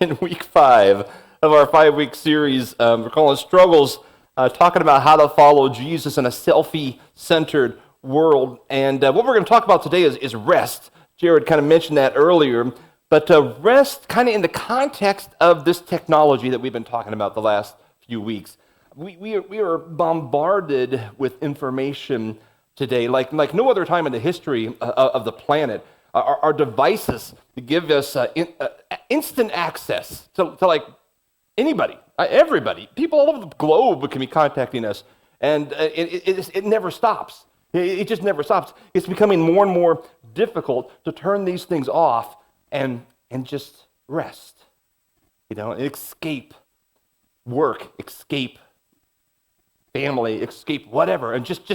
in week 5 of our 5-week series. We're calling Struggles, talking about how to follow Jesus in a selfie-centered world. And what we're going to talk about today is rest. Jared kind of mentioned that earlier. But rest kind of in the context of this technology that we've been talking about the last few weeks. We are bombarded with information today like no other time in the history of the planet. Our devices give us instant access to like anybody, everybody. People all over the globe can be contacting us, and it never stops. It just never stops. It's becoming more and more difficult to turn these things off and just rest. Escape work, escape family, escape whatever, and just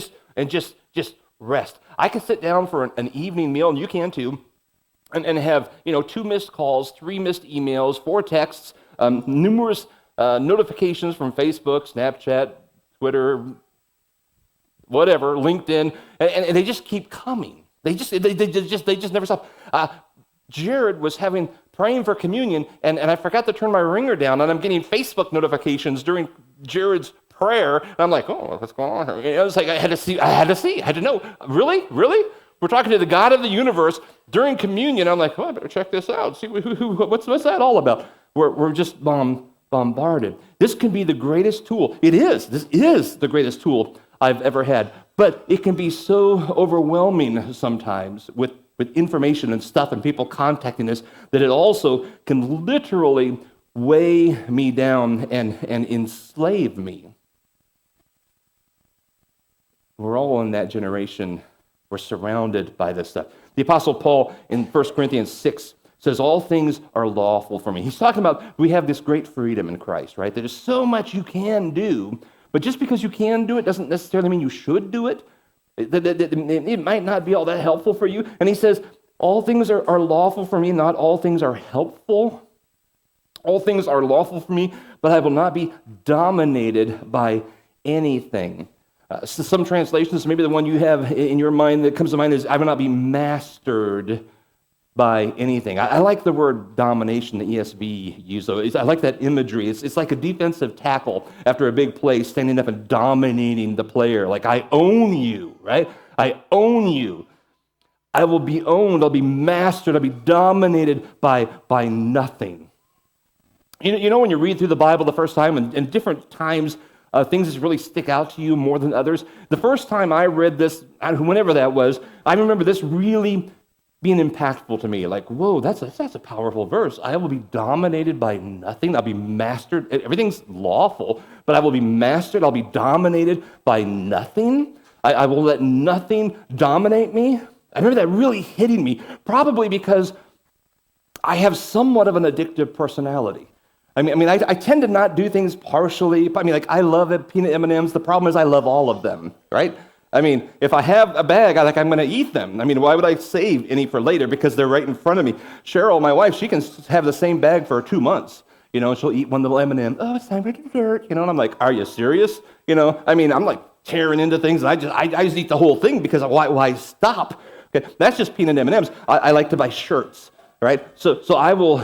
rest. I can sit down for an evening meal, and you can too, and have 2 missed calls, 3 missed emails, 4 texts, numerous notifications from Facebook, Snapchat, Twitter, whatever, LinkedIn, and they just keep coming. They just never stop. Jared was praying for communion, and I forgot to turn my ringer down, and I'm getting Facebook notifications during Jared's prayer, and I'm like, oh, what's going on here? It's like I had to know. Really? We're talking to the God of the universe during communion. I'm like, oh, I better check this out. See what's that all about? We're just bombarded. This can be the greatest tool. This is the greatest tool I've ever had. But it can be so overwhelming sometimes with information and stuff and people contacting us that it also can literally weigh me down and enslave me. We're all in that generation. We're surrounded by this stuff. The Apostle Paul in 1 Corinthians 6 says, all things are lawful for me. He's talking about we have this great freedom in Christ, right? There's so much you can do, but just because you can do it doesn't necessarily mean you should do it. It might not be all that helpful for you. And he says, all things are lawful for me, not all things are helpful. All things are lawful for me, but I will not be dominated by anything. So some translations, maybe the one you have in your mind that comes to mind is, I will not be mastered by anything. I like the word domination, the ESV used, though. I like that imagery. It's like a defensive tackle after a big play, standing up and dominating the player. Like, I own you, right? I own you. I will be owned. I'll be mastered. I'll be dominated by nothing. You know when you read through the Bible the first time, and different times, things that really stick out to you more than others. The first time I read this, whenever that was, I remember this really being impactful to me. Like, whoa, that's a powerful verse. I will be dominated by nothing. I'll be mastered. Everything's lawful, but I will be mastered. I'll be dominated by nothing. I will let nothing dominate me. I remember that really hitting me, probably because I have somewhat of an addictive personality. I tend to not do things partially. I love peanut M&Ms. The problem is I love all of them, right? If I have a bag, I'm going to eat them. Why would I save any for later? Because they're right in front of me. Cheryl, my wife, she can have the same bag for 2 months. She'll eat one little M&M. Oh, it's time for dessert. And I'm like, are you serious? I'm like tearing into things. And I just eat the whole thing because why stop? Okay, that's just peanut M&Ms. I like to buy shirts, right? So I will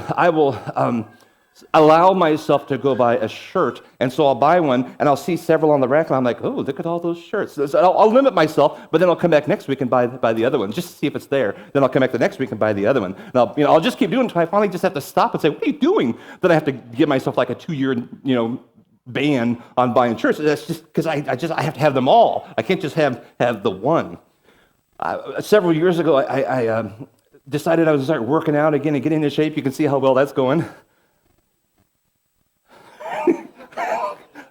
allow myself to go buy a shirt, and so I'll buy one, and I'll see several on the rack, and I'm like, oh, look at all those shirts. So I'll limit myself, but then I'll come back next week and buy the other one, just to see if it's there. Then I'll come back the next week and buy the other one. And I'll just keep doing it until I finally just have to stop and say, what are you doing? Then I have to give myself like a 2-year, ban on buying shirts. That's just because I have to have them all. I can't just have the one. Several years ago, I decided I was going to start working out again and getting into shape. You can see how well that's going.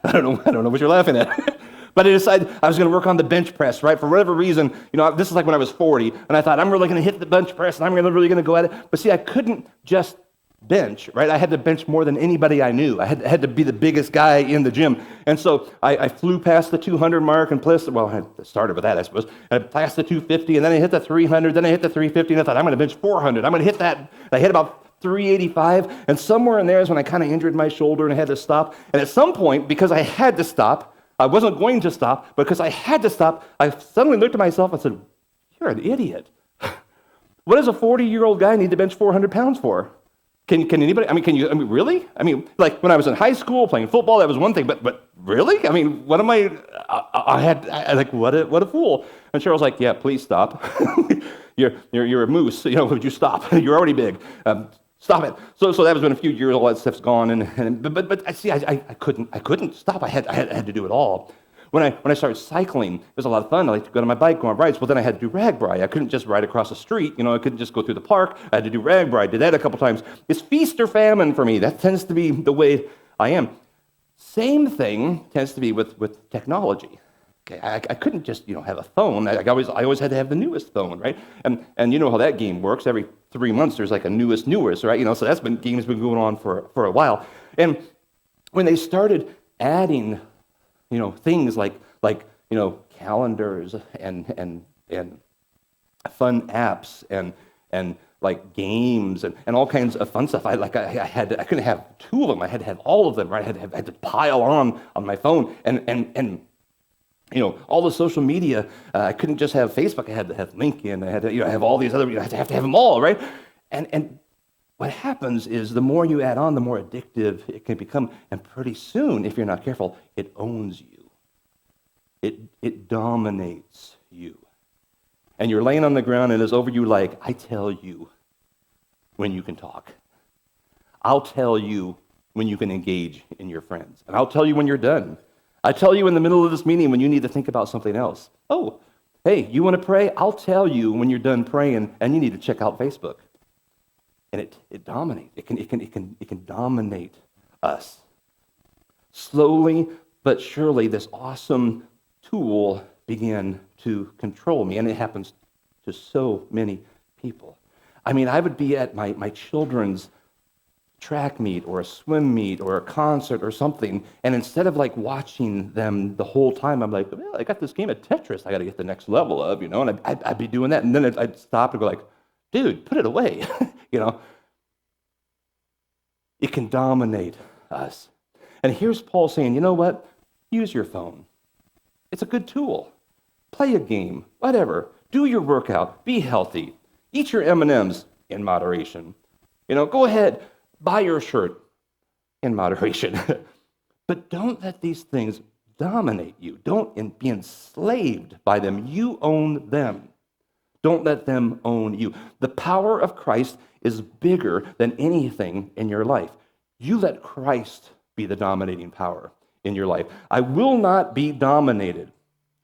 I don't know what you're laughing at. But I decided I was going to work on the bench press, right? For whatever reason, this is like when I was 40, and I thought, I'm really going to hit the bench press, and I'm really going to go at it. But see, I couldn't just bench, right? I had to bench more than anybody I knew. I had to be the biggest guy in the gym. And so I flew past the 200 mark and I started with that, I suppose. I passed the 250, and then I hit the 300, then I hit the 350, and I thought, I'm going to bench 400. I'm going to hit that. And I hit about 385, and somewhere in there is when I kind of injured my shoulder and I had to stop. And at some point, because I had to stop, I wasn't going to stop, because I had to stop, I suddenly looked at myself and said, you're an idiot. What does a 40-year-old guy need to bench 400 pounds for? Can anybody, really? Like when I was in high school playing football, that was one thing, but really? What am like, what a fool. And Cheryl's like, yeah, please stop. You're a moose, would you stop? You're already big. Stop it. So that was been a few years, all that stuff's gone, but I see, I couldn't stop. I had to do it all. When I started cycling, it was a lot of fun. I like to go on my bike, go on rides. Well, then I had to do RAGBRAI. I couldn't just ride across the street. I couldn't just go through the park. I had to do RAGBRAI. I did that a couple times. It's feast or famine for me. That tends to be the way I am. Same thing tends to be with technology. Okay, I couldn't just have a phone. I always had to have the newest phone, right? And you know how that game works. Every 3 months there's like a newest, right? So game's been going on for a while. And when they started adding things like calendars and fun apps and like games and all kinds of fun stuff. I couldn't have two of them. I had to have all of them, right? I had to pile on my phone and all the social media. I couldn't just have Facebook. I had to have LinkedIn. I had to have all these other. I have to have them all, right? And what happens is the more you add on, the more addictive it can become. And pretty soon, if you're not careful, it owns you. It dominates you. And you're laying on the ground and it's over you like, I tell you when you can talk. I'll tell you when you can engage in your friends. And I'll tell you when you're done. I tell you in the middle of this meeting when you need to think about something else. Oh, hey, you want to pray? I'll tell you when you're done praying and you need to check out Facebook. And it dominates. It can dominate us. Slowly but surely, this awesome tool began to control me, and it happens to so many people. I would be at my children's track meet or a swim meet or a concert or something, and instead of like watching them the whole time, I'm like, well, I got this game of Tetris I got to get the next level of, and I'd be doing that, and then I'd stop and go like, dude, put it away, It can dominate us. And here's Paul saying, you know what? Use your phone. It's a good tool. Play a game, whatever. Do your workout. Be healthy. Eat your M&Ms in moderation. Go ahead, buy your shirt in moderation. But don't let these things dominate you. Don't be enslaved by them. You own them. Don't let them own you. The power of Christ is bigger than anything in your life. You let Christ be the dominating power in your life. I will not be dominated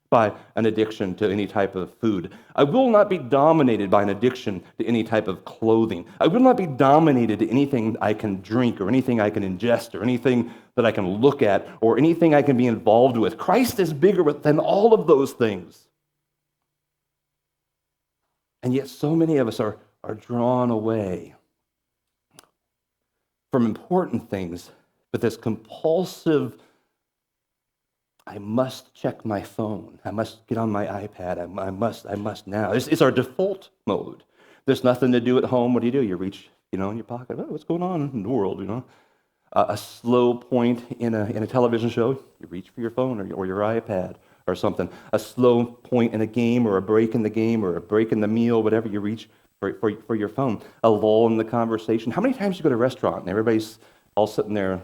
by an addiction to any type of food. I will not be dominated by an addiction to any type of clothing. I will not be dominated to anything I can drink or anything I can ingest or anything that I can look at or anything I can be involved with. Christ is bigger than all of those things. And yet so many of us are drawn away from important things, but this compulsive, I must check my phone. I must get on my iPad. I must now. It's our default mode. There's nothing to do at home. What do? You reach, in your pocket. Oh, what's going on in the world, A slow point in a television show, you reach for your phone or your iPad or something. A slow point in a game or a break in the game or a break in the meal, whatever, you reach for your phone. A lull in the conversation. How many times you go to a restaurant and everybody's all sitting there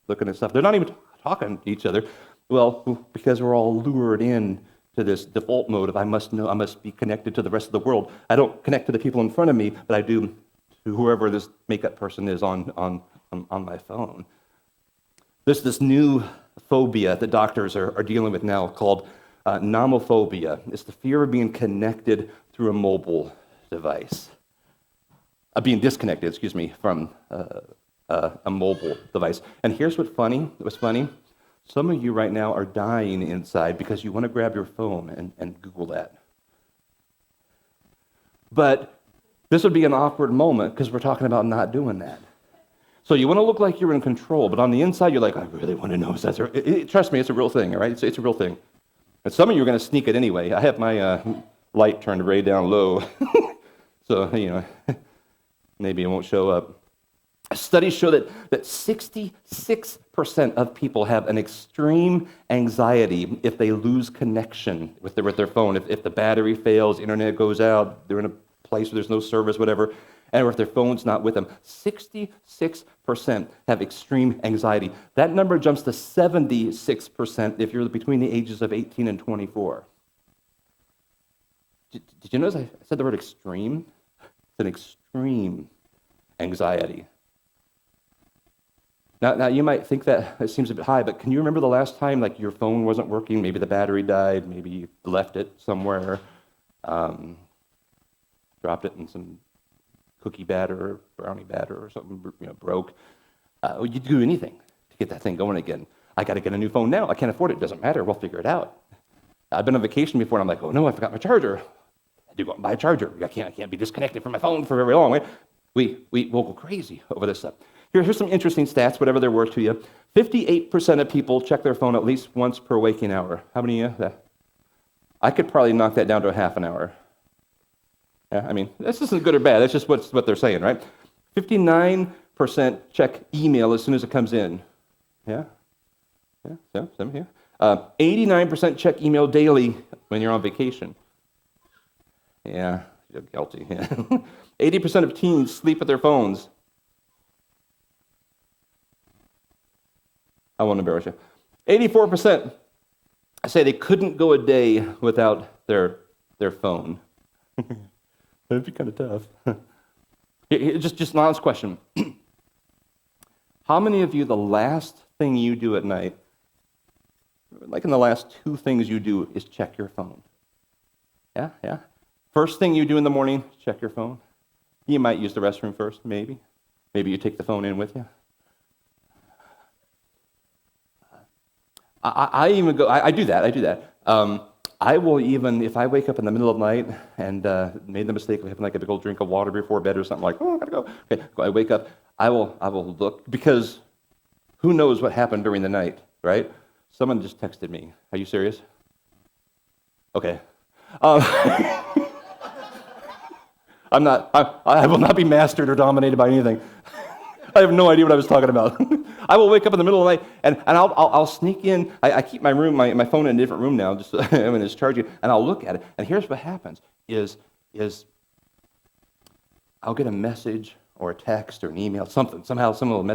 looking at stuff? They're not even talking to each other. Well, because we're all lured in to this default mode of I must be connected to the rest of the world. I don't connect to the people in front of me, but I do to whoever this makeup person is on my phone. There's this new phobia that doctors are dealing with now called nomophobia. It's the fear of being connected through a mobile device. Being disconnected, from a mobile device. And here's what's funny. Some of you right now are dying inside because you want to grab your phone and Google that. But this would be an awkward moment because we're talking about not doing that. So you want to look like you're in control, but on the inside, you're like, I really want to know if that's trust me, it's a real thing, all right? It's a real thing. And some of you are going to sneak it anyway. I have my light turned way down low. So, maybe it won't show up. Studies show that 66% of people have an extreme anxiety if they lose connection with their phone. If the battery fails, internet goes out, they're in a place where there's no service, whatever. or if their phone's not with them. 66% have extreme anxiety. That number jumps to 76% if you're between the ages of 18 and 24. Did you notice I said the word extreme? It's an extreme anxiety. Now you might think that it seems a bit high, but can you remember the last time like your phone wasn't working? Maybe the battery died. Maybe you left it somewhere, dropped it in some cookie batter or brownie batter or something, broke. You'd do anything to get that thing going again. I got to get a new phone now. I can't afford it. Doesn't matter. We'll figure it out. I've been on vacation before, and I'm like, oh no, I forgot my charger. I do go out and buy a charger. I can't be disconnected from my phone for very long. We'll go crazy over this stuff. Here's some interesting stats, whatever they're worth to you. 58% of people check their phone at least once per waking hour. How many of you? I could probably knock that down to a half an hour. Yeah, I mean, this isn't good or bad. That's just what they're saying, right? 59% check email as soon as it comes in. Yeah, some here. 89% check email daily when you're on vacation. Yeah, you're guilty. Yeah. 80% of teens sleep with their phones. I won't embarrass you. 84% say they couldn't go a day without their phone. That'd be kind of tough. Just an honest question. How many of you, the last thing you do at night, like in the last 2 things you do, is check your phone? Yeah? First thing you do in the morning, check your phone. You might use the restroom first, maybe. Maybe you take the phone in with you. I do that. I will even, if I wake up in the middle of the night and made the mistake of having like a big old drink of water before bed or something, like, oh, I gotta go. Okay, I wake up, I will look, because who knows what happened during the night, right? Someone just texted me. Are you serious? Okay. I will not be mastered or dominated by anything. I have no idea what I was talking about. I will wake up in the middle of the night and I'll sneak in. I keep my room, my phone in a different room now, just when it's charging, and I'll look at it. And here's what happens: is I'll get a message or a text or an email, something. Somehow someone will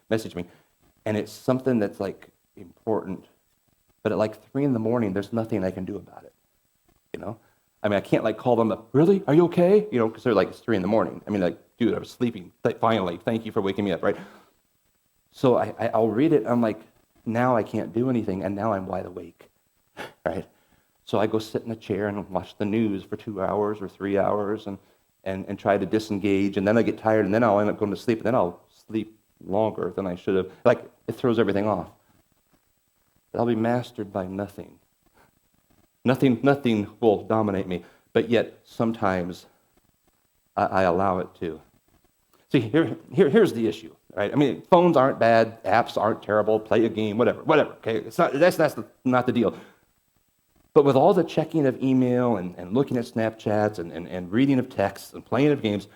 message me, and it's something that's like important. But at like 3 a.m, there's nothing I can do about it. I mean, I can't like call them up. Really? Are you okay? Because they're like, it's 3 a.m. I mean, like, dude, I was sleeping. Finally, thank you for waking me up, right? So I'll read it. I'm like, now I can't do anything, and now I'm wide awake, right? So I go sit in a chair and watch the news for 2 hours or 3 hours and try to disengage, and then I get tired, and then I'll end up going to sleep, and then I'll sleep longer than I should have. Like, it throws everything off. I'll be mastered by nothing. Nothing will dominate me, but yet sometimes I allow it to. See, here's the issue, right? I mean, phones aren't bad, apps aren't terrible, play a game, whatever. Okay, that's not the deal. But with all the checking of email and looking at Snapchats and reading of texts and playing of games,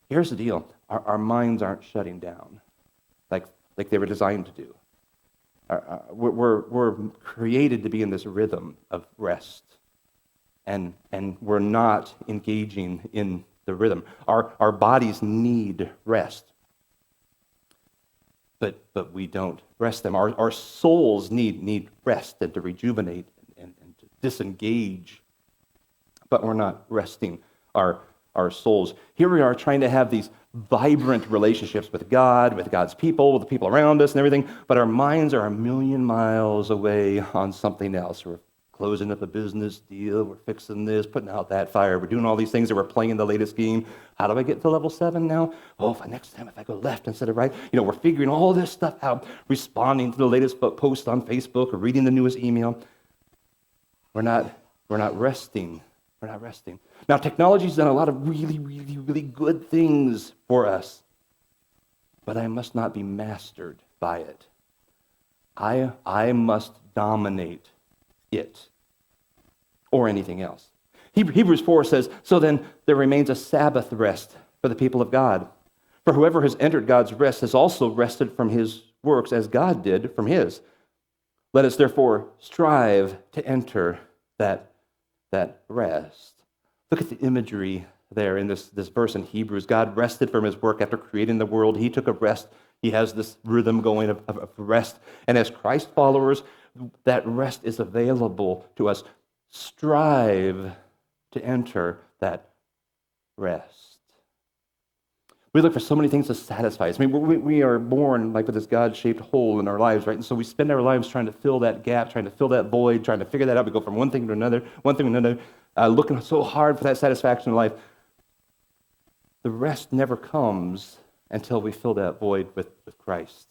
here's the deal: our minds aren't shutting down like they were designed to do. We're created to be in this rhythm of rest, and we're not engaging in the rhythm. Our bodies need rest, but we don't rest them. Our souls need rest and to rejuvenate and to disengage, but we're not resting our souls. Here we are trying to have these vibrant relationships with God, with God's people, with the people around us and everything, but our minds are a million miles away on something else. We're closing up a business deal, we're fixing this, putting out that fire, we're doing all these things, that we're playing the latest game. How do I get to level 7 now? Oh, next time if I go left instead of right. We're figuring all this stuff out, responding to the latest post on Facebook or reading the newest email. We're not resting. We're not resting. Now, technology's done a lot of really, really, really good things for us, but I must not be mastered by it. I must dominate it or anything else. Hebrews 4 says, so then there remains a Sabbath rest for the people of God. For whoever has entered God's rest has also rested from his works as God did from his. Let us therefore strive to enter that rest. Look at the imagery there in this verse in Hebrews. God rested from his work after creating the world. He took a rest. He has this rhythm going of rest. And as Christ followers, that rest is available to us. Strive to enter that rest. We look for so many things to satisfy us. I mean, we are born like with this God-shaped hole in our lives, right? And so we spend our lives trying to fill that gap, trying to fill that void, trying to figure that out. We go from one thing to another, looking so hard for that satisfaction in life. The rest never comes until we fill that void with Christ.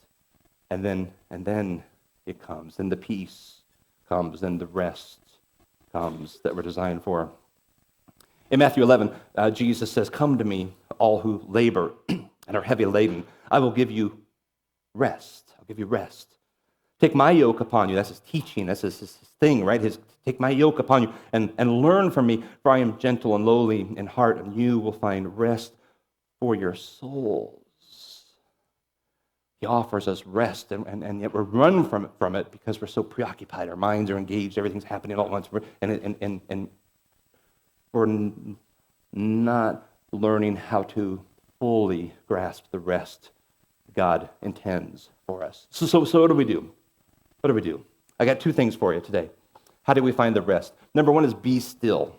And then it comes. And the peace comes. And the rest comes that we're designed for. In Matthew 11, Jesus says, "Come to me, all who labor and are heavy laden. I will give you rest. I'll give you rest. Take my yoke upon you." That's his teaching. That's his thing, right? Take my yoke upon you and learn from me, for I am gentle and lowly in heart, and you will find rest for your souls. He offers us rest, and yet we're running from it because we're so preoccupied. Our minds are engaged. Everything's happening all at once. And we're not learning how to fully grasp the rest God intends for us. So what do we do? What do we do? I got two things for you today. How do we find the rest? Number one is be still.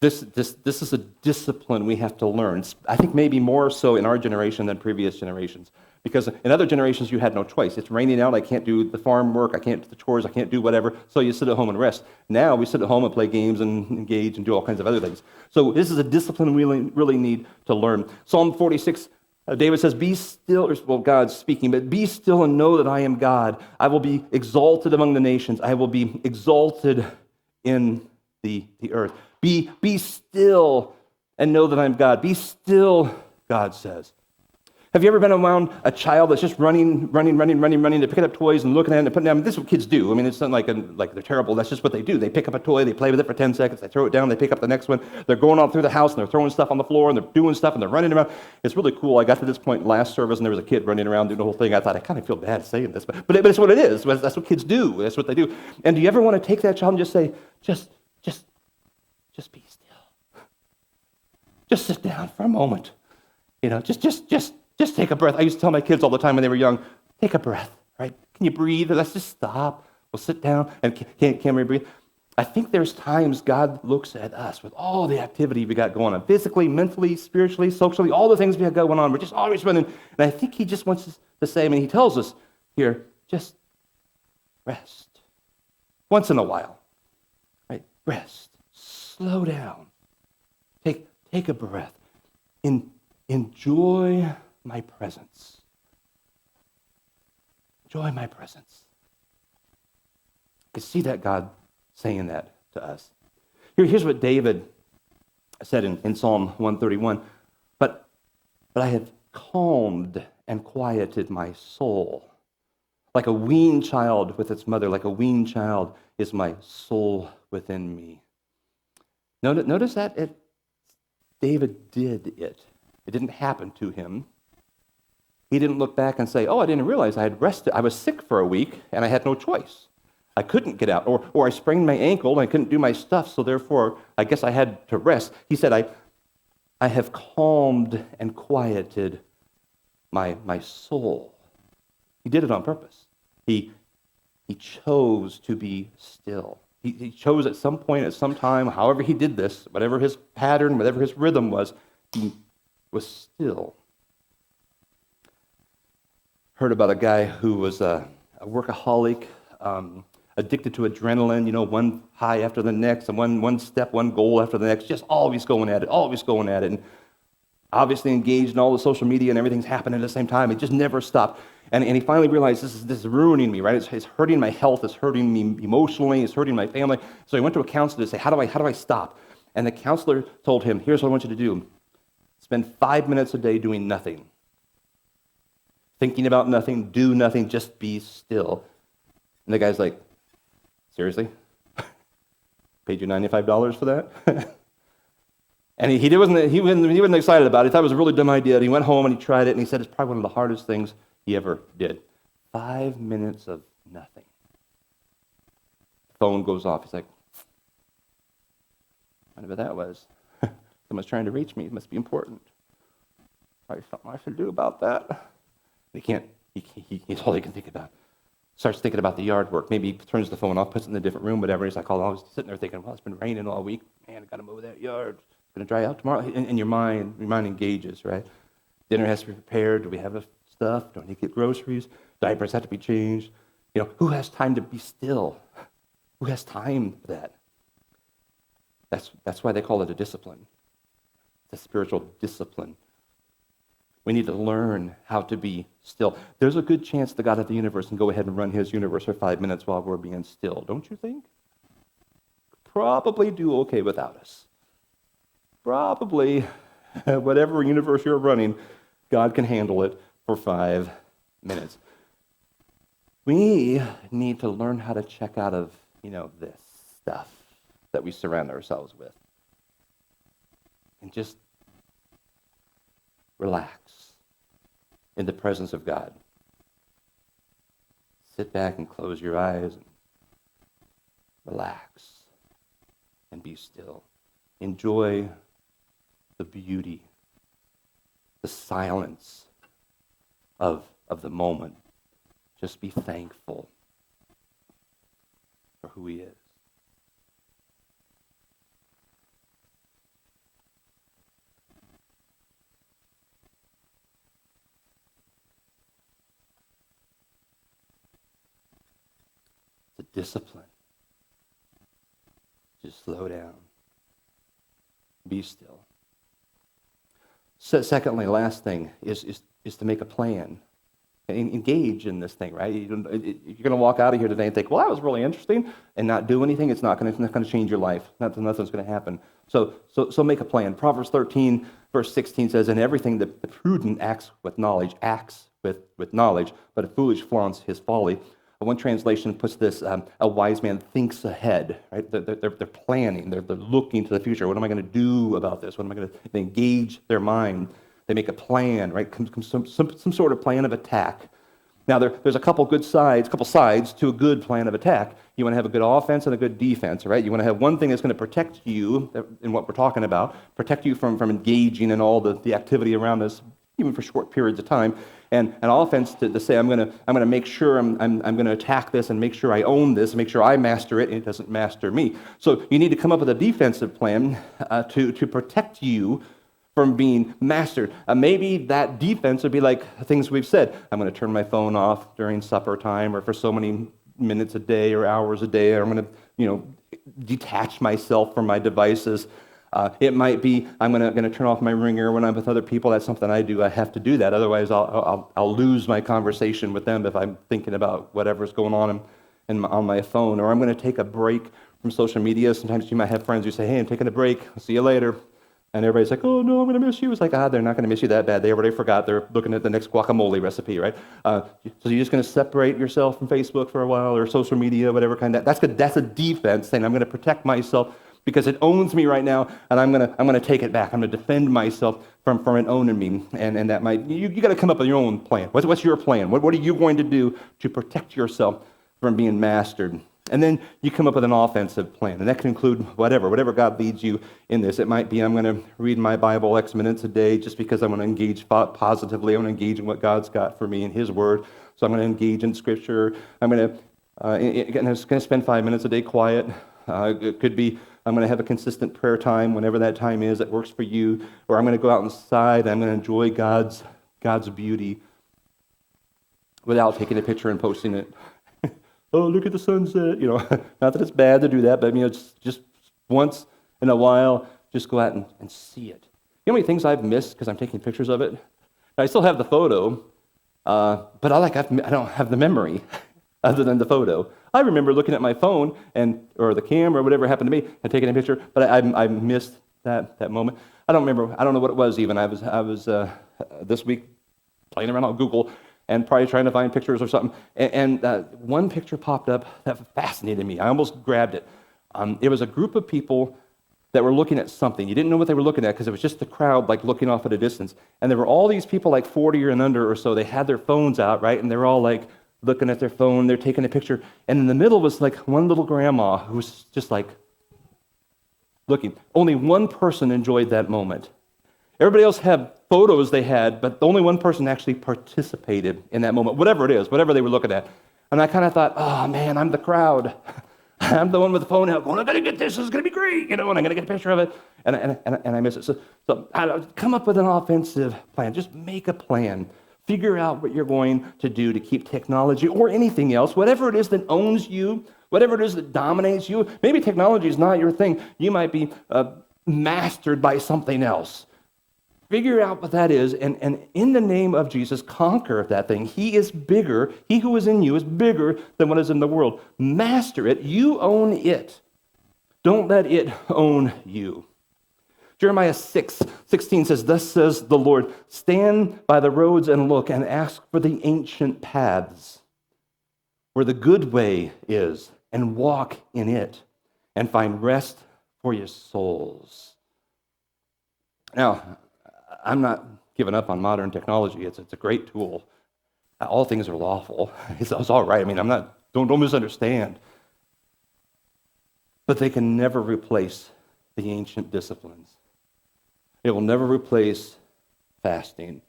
This is a discipline we have to learn. I think maybe more so in our generation than previous generations. Because in other generations, you had no choice. It's raining out, I can't do the farm work, I can't do the chores, I can't do whatever, so you sit at home and rest. Now we sit at home and play games and engage and do all kinds of other things. So this is a discipline we really need to learn. Psalm 46, David says, "Be still," well, God's speaking, but "be still and know that I am God. I will be exalted among the nations. I will be exalted in the earth." Be still and know that I'm God. Be still, God says. Have you ever been around a child that's just running to pick up toys and looking at it and putting it down? This is what kids do. I mean, it's not like they're terrible. That's just what they do. They pick up a toy, they play with it for 10 seconds, they throw it down, they pick up the next one. They're going all through the house and they're throwing stuff on the floor and they're doing stuff and they're running around. It's really cool. I got to this point last service and there was a kid running around doing the whole thing. I thought, I kind of feel bad saying this, but it's what it is. That's what kids do. That's what they do. And do you ever want to take that child and just say, just be still. Just sit down for a moment. Just take a breath. I used to tell my kids all the time when they were young, take a breath, right? Can you breathe? Let's just stop. We'll sit down. And can we breathe? I think there's times God looks at us with all the activity we got going on, physically, mentally, spiritually, socially, all the things we have going on. We're just always running. And I think he just wants us to say, he tells us here, just rest. Once in a while, right? Rest. Slow down. Take a breath. Enjoy my presence. Enjoy my presence. I can see that God saying that to us. Here's what David said in Psalm 131. But I have calmed and quieted my soul. Like a weaned child with its mother, like a weaned child is my soul within me. Notice that David did it. It didn't happen to him. He didn't look back and say, I didn't realize I had rested. I was sick for a week and I had no choice. I couldn't get out. Or I sprained my ankle and I couldn't do my stuff, so therefore I guess I had to rest. He said, I have calmed and quieted my soul. He did it on purpose. He chose to be still. He chose at some point, at some time, however he did this, whatever his pattern, whatever his rhythm was, he was still. Heard about a guy who was a workaholic, addicted to adrenaline, one high after the next, and one step, one goal after the next, just always going at it, and obviously engaged in all the social media and everything's happening at the same time. It just never stopped. And he finally realized this is ruining me, right? It's hurting my health, it's hurting me emotionally, it's hurting my family. So he went to a counselor to say, how do I stop? And the counselor told him, here's what I want you to do. Spend 5 minutes a day doing nothing. Thinking about nothing, do nothing, just be still. And the guy's like, seriously? Paid you $95 for that? And he wasn't excited about it. He thought it was a really dumb idea. And he went home and he tried it, and he said it's probably one of the hardest things he ever did. 5 minutes of nothing. The phone goes off. He's like, Whatever that was. Someone's trying to reach me. It must be important. Probably something I should do about that. He's all he can think about. Starts thinking about the yard work. Maybe he turns the phone off, puts it in a different room, whatever. He's like, oh, I was sitting there thinking, well, it's been raining all week. Man, I got to mow that yard. It's going to dry out tomorrow. And your mind engages, right? Dinner has to be prepared. Do we have stuff? Do I need to get groceries? Diapers have to be changed. Who has time to be still? Who has time for that? That's why they call it a discipline. It's a spiritual discipline. We need to learn how to be still. There's a good chance the God of the universe can go ahead and run his universe for 5 minutes while we're being still, don't you think? Probably do okay without us. Probably, whatever universe you're running, God can handle it for 5 minutes. We need to learn how to check out of, this stuff that we surround ourselves with. And just relax in the presence of God. Sit back and close your eyes and relax and be still. Enjoy the beauty, the silence of the moment. Just be thankful for who he is. It's a discipline. Just slow down. Be still. So secondly, last thing is to make a plan. Engage in this thing, right? You're going to walk out of here today and think, well, that was really interesting, and not do anything. It's not going to change your life. Nothing's going to happen. So make a plan. Proverbs 13, verse 16 says, "In everything the prudent acts with knowledge, but a foolish flaunts his folly." One translation puts this, a wise man thinks ahead, right? They're planning, they're looking to the future. What am I going to do about this? What am I going to engage their mind? They make a plan, right? Some sort of plan of attack. Now, there's a couple sides to a good plan of attack. You want to have a good offense and a good defense, right? You want to have one thing that's going to protect you, in what we're talking about, protect you from engaging in all the activity around us, even for short periods of time. And an offense to say, I'm going to make sure I'm going to attack this and make sure I own this, make sure I master it, and it doesn't master me. So you need to come up with a defensive plan to protect you from being mastered. Maybe that defense would be like things we've said. I'm going to turn my phone off during supper time or for so many minutes a day or hours a day, or I'm going to, detach myself from my devices. It might be I'm going to turn off my ringer when I'm with other people. That's something I do. I have to do that. Otherwise, I'll lose my conversation with them if I'm thinking about whatever's going on on my phone. Or I'm going to take a break from social media. Sometimes you might have friends who say, "Hey, I'm taking a break. I'll see you later." And everybody's like, "Oh, no, I'm going to miss you." It's like, they're not going to miss you that bad. They already forgot. They're looking at the next guacamole recipe, right? So you're just going to separate yourself from Facebook for a while or social media, whatever kind of. That's good. That's a defense thing. I'm going to protect myself because it owns me right now, and I'm going to take it back. I'm going to defend myself from it owning me. And that might, you got to come up with your own plan. What's your plan? What are you going to do to protect yourself from being mastered? And then you come up with an offensive plan, and that can include whatever God leads you in this. It might be I'm going to read my Bible X minutes a day just because I want to engage positively. I want to engage in what God's got for me in His Word. So I'm going to engage in Scripture. I'm going to spend 5 minutes a day quiet. It could be I'm going to have a consistent prayer time whenever that time is that works for you. Or I'm going to go out inside and I'm going to enjoy God's beauty without taking a picture and posting it. Oh, look at the sunset. Not that it's bad to do that, but just once in a while, just go out and see it. You know how many things I've missed because I'm taking pictures of it? I still have the photo, but I don't have the memory other than the photo. I remember looking at my phone or the camera or whatever happened to me and taking a picture, but I missed that moment. I don't remember. I don't know what it was even. I was this week playing around on Google and probably trying to find pictures or something. And one picture popped up that fascinated me. I almost grabbed it. It was a group of people that were looking at something. You didn't know what they were looking at because it was just the crowd looking off at a distance. And there were all these people 40 and under or so. They had their phones out, right? And they were all looking at their phone. They're taking a picture. And in the middle was one little grandma who was just looking. Only one person enjoyed that moment. Everybody else had photos they had, but only one person actually participated in that moment, whatever it is, whatever they were looking at. And I kind of thought, oh man, I'm the crowd. I'm the one with the phone out going, I'm going to get this is going to be great, and I'm going to get a picture of it. And I miss it. So I come up with an offensive plan. Just make a plan. Figure out what you're going to do to keep technology or anything else, whatever it is that owns you, whatever it is that dominates you. Maybe technology is not your thing. You might be mastered by something else. Figure out what that is, and in the name of Jesus, conquer that thing. He is bigger. He who is in you is bigger than what is in the world. Master it. You own it. Don't let it own you. Jeremiah 6:16 says, thus says the Lord, stand by the roads and look and ask for the ancient paths where the good way is, and walk in it and find rest for your souls. Now, I'm not giving up on modern technology. It's a great tool. All things are lawful. It's all right. I mean, don't misunderstand. But they can never replace the ancient disciplines. It will never replace fasting.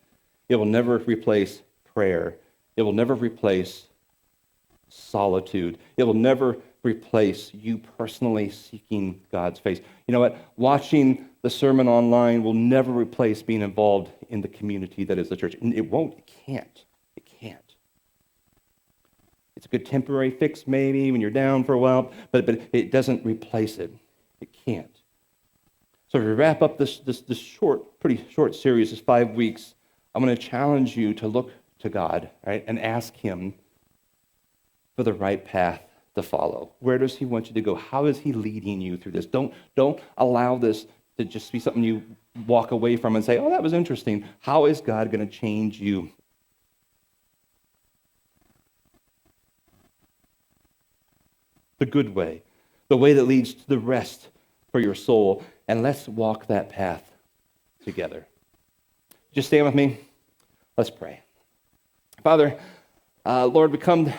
It will never replace prayer. It will never replace solitude. It will never replace you personally seeking God's face. You know what? Watching the sermon online will never replace being involved in the community that is the church. And it won't. It can't. It can't. It's a good temporary fix maybe when you're down for a while, but it doesn't replace it. It can't. So if we wrap up this pretty short series, this 5 weeks, I'm going to challenge you to look to God, right, and ask Him for the right path to follow. Where does He want you to go? How is He leading you through this? Don't allow this to just be something you walk away from and say, oh, that was interesting. How is God going to change you? The good way, the way that leads to the rest for your soul. And let's walk that path together. Just stand with me. Let's pray. Father, Lord, we come